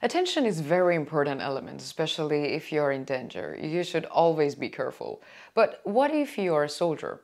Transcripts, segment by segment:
Attention is a very important element, especially if you're in danger. You should always be careful. But what if you're a soldier?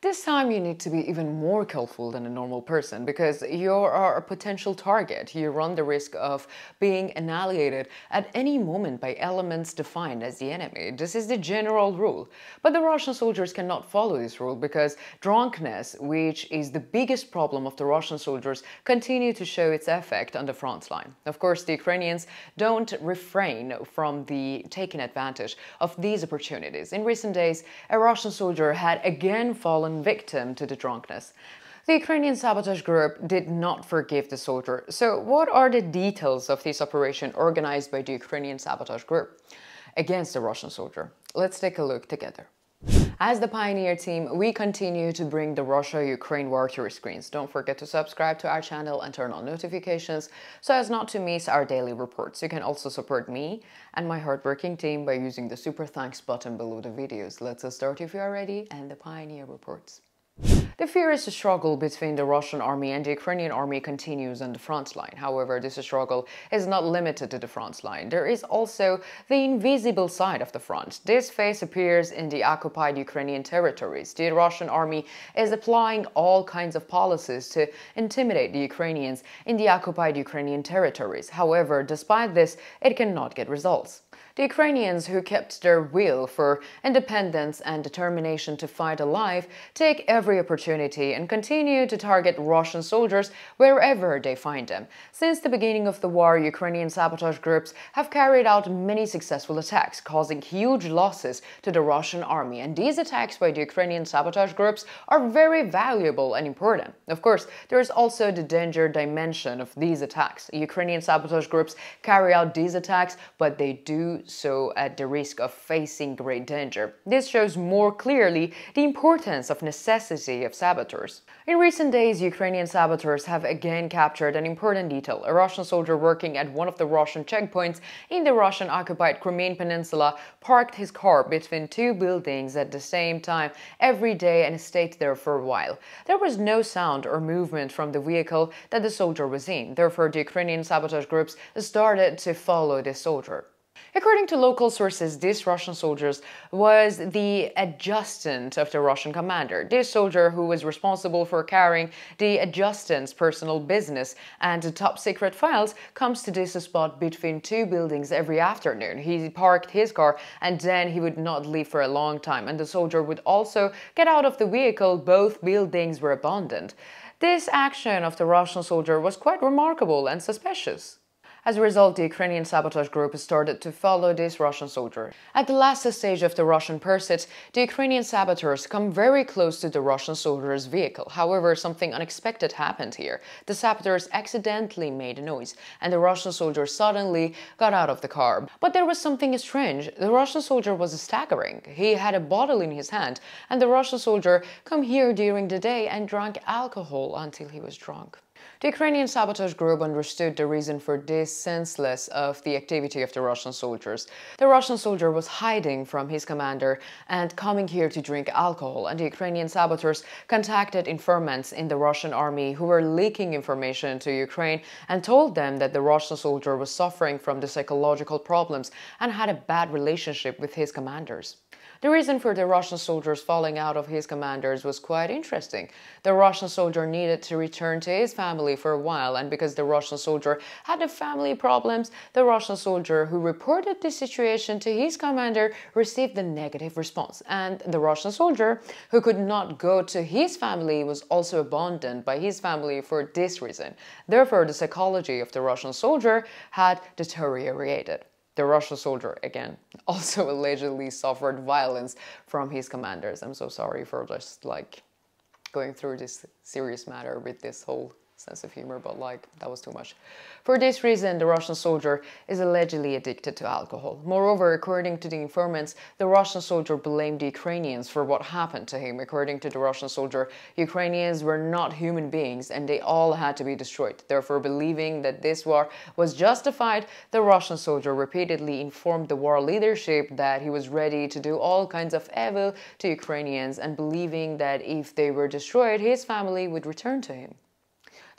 This time you need to be even more careful than a normal person because you are a potential target. You run the risk of being annihilated at any moment by elements defined as the enemy. This is the general rule. But the Russian soldiers cannot follow this rule because drunkenness, which is the biggest problem of the Russian soldiers, continue to show its effect on the front line. Of course, the Ukrainians don't refrain from taking advantage of these opportunities. In recent days, a Russian soldier had again fallen victim to the drunkenness. The Ukrainian Sabotage group did not forgive the soldier. So what are the details of this operation organized by the Ukrainian Sabotage group against the Russian soldier? Let's take a look together. As the Pioneer team, we continue to bring the Russia-Ukraine war to your screens. Don't forget to subscribe to our channel and turn on notifications so as not to miss our daily reports. You can also support me and my hardworking team by using the super thanks button below the videos. Let's start if you are ready and the Pioneer reports. The furious struggle between the Russian army and the Ukrainian army continues on the front line. However, this struggle is not limited to the front line. There is also the invisible side of the front. This phase appears in the occupied Ukrainian territories. The Russian army is applying all kinds of policies to intimidate the Ukrainians in the occupied Ukrainian territories. However, despite this, it cannot get results. The Ukrainians, who kept their will for independence and determination to fight alive, take every opportunity and continue to target Russian soldiers wherever they find them. Since the beginning of the war, Ukrainian sabotage groups have carried out many successful attacks, causing huge losses to the Russian army. And these attacks by the Ukrainian sabotage groups are very valuable and important. Of course, there is also the danger dimension of these attacks. Ukrainian sabotage groups carry out these attacks, but they do so at the risk of facing great danger. This shows more clearly the importance of necessity of saboteurs. In recent days, Ukrainian saboteurs have again captured an important detail. A Russian soldier working at one of the Russian checkpoints in the Russian-occupied Crimean Peninsula parked his car between two buildings at the same time every day and stayed there for a while. There was no sound or movement from the vehicle that the soldier was in. Therefore, the Ukrainian sabotage groups started to follow this soldier. According to local sources, this Russian soldier was the adjutant of the Russian commander. This soldier, who was responsible for carrying the adjutant's personal business and the top secret files, comes to this spot between two buildings every afternoon. He parked his car and then he would not leave for a long time, and the soldier would also get out of the vehicle. Both buildings were abandoned. This action of the Russian soldier was quite remarkable and suspicious. As a result, the Ukrainian sabotage group started to follow this Russian soldier. At the last stage of the Russian pursuit, the Ukrainian saboteurs come very close to the Russian soldier's vehicle. However, something unexpected happened here. The saboteurs accidentally made a noise, and the Russian soldier suddenly got out of the car. But there was something strange. The Russian soldier was staggering. He had a bottle in his hand, and the Russian soldier came here during the day and drank alcohol until he was drunk. The Ukrainian sabotage group understood the reason for this senseless of the activity of the Russian soldiers. The Russian soldier was hiding from his commander and coming here to drink alcohol, and the Ukrainian saboteurs contacted informants in the Russian army who were leaking information to Ukraine and told them that the Russian soldier was suffering from the psychological problems and had a bad relationship with his commanders. The reason for the Russian soldiers falling out of his commanders was quite interesting. The Russian soldier needed to return to his family for a while, and because the Russian soldier had the family problems, the Russian soldier who reported the situation to his commander received a negative response. And the Russian soldier who could not go to his family was also abandoned by his family for this reason. Therefore, the psychology of the Russian soldier had deteriorated. The Russian soldier, again, also allegedly suffered violence from his commanders. I'm so sorry for just going through this serious matter with this whole sense of humor, but that was too much. For this reason, the Russian soldier is allegedly addicted to alcohol. Moreover, according to the informants, the Russian soldier blamed the Ukrainians for what happened to him. According to the Russian soldier, Ukrainians were not human beings and they all had to be destroyed. Therefore, believing that this war was justified, the Russian soldier repeatedly informed the war leadership that he was ready to do all kinds of evil to Ukrainians, and believing that if they were destroyed, his family would return to him.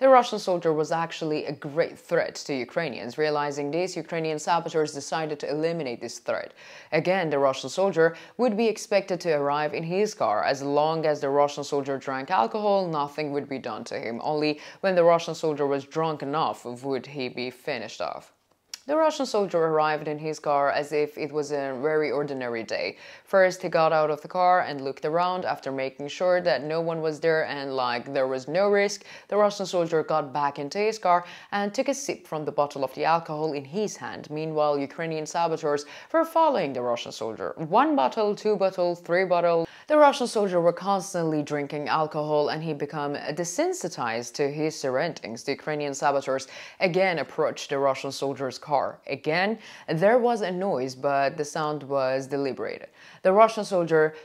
The Russian soldier was actually a great threat to Ukrainians. Realizing this, Ukrainian saboteurs decided to eliminate this threat. Again, the Russian soldier would be expected to arrive in his car. As long as the Russian soldier drank alcohol, nothing would be done to him. Only when the Russian soldier was drunk enough would he be finished off. The Russian soldier arrived in his car as if it was a very ordinary day. First, he got out of the car and looked around. After making sure that no one was there and like there was no risk, the Russian soldier got back into his car and took a sip from the bottle of the alcohol in his hand. Meanwhile, Ukrainian saboteurs were following the Russian soldier. 1 bottle, 2 bottles, 3 bottles. The Russian soldier were constantly drinking alcohol and he became desensitized to his surroundings. The Ukrainian saboteurs again approached the Russian soldier's car. Again, there was a noise, but the sound was deliberate. The Russian soldier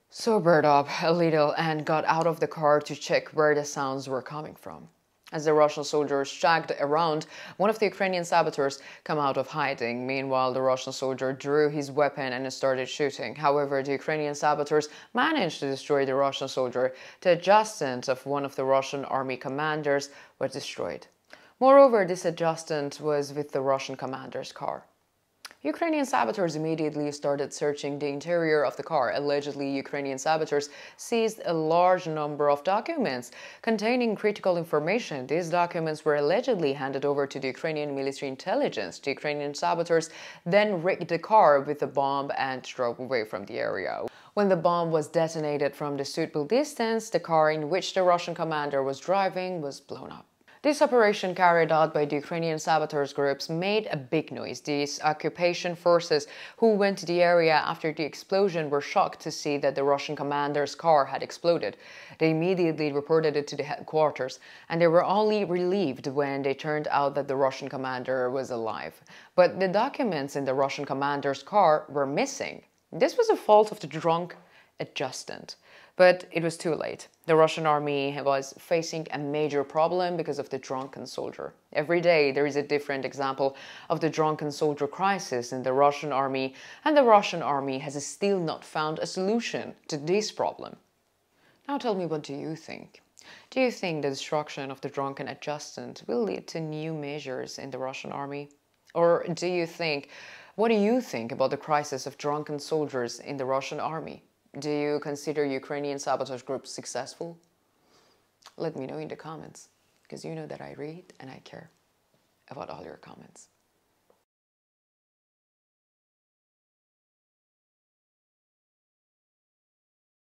sobered up a little and got out of the car to check where the sounds were coming from. As the Russian soldiers checked around, one of the Ukrainian saboteurs came out of hiding. Meanwhile, the Russian soldier drew his weapon and started shooting. However, the Ukrainian saboteurs managed to destroy the Russian soldier. The adjutant of one of the Russian army commanders was destroyed. Moreover, this adjutant was with the Russian commander's car. Ukrainian saboteurs immediately started searching the interior of the car. Allegedly, Ukrainian saboteurs seized a large number of documents containing critical information. These documents were allegedly handed over to the Ukrainian military intelligence. The Ukrainian saboteurs then rigged the car with a bomb and drove away from the area. When the bomb was detonated from the suitable distance, the car in which the Russian commander was driving was blown up. This operation carried out by the Ukrainian saboteurs groups made a big noise. These occupation forces who went to the area after the explosion were shocked to see that the Russian commander's car had exploded. They immediately reported it to the headquarters, and they were only relieved when they turned out that the Russian commander was alive. But the documents in the Russian commander's car were missing. This was a fault of the drunk adjutant. But it was too late. The Russian army was facing a major problem because of the drunken soldier. Every day there is a different example of the drunken soldier crisis in the Russian army, and the Russian army has still not found a solution to this problem. Now tell me, what do you think? Do you think the destruction of the drunken adjutant will lead to new measures in the Russian army? Or what do you think about the crisis of drunken soldiers in the Russian army? Do you consider Ukrainian sabotage groups successful? Let me know in the comments, because you know that I read and I care about all your comments.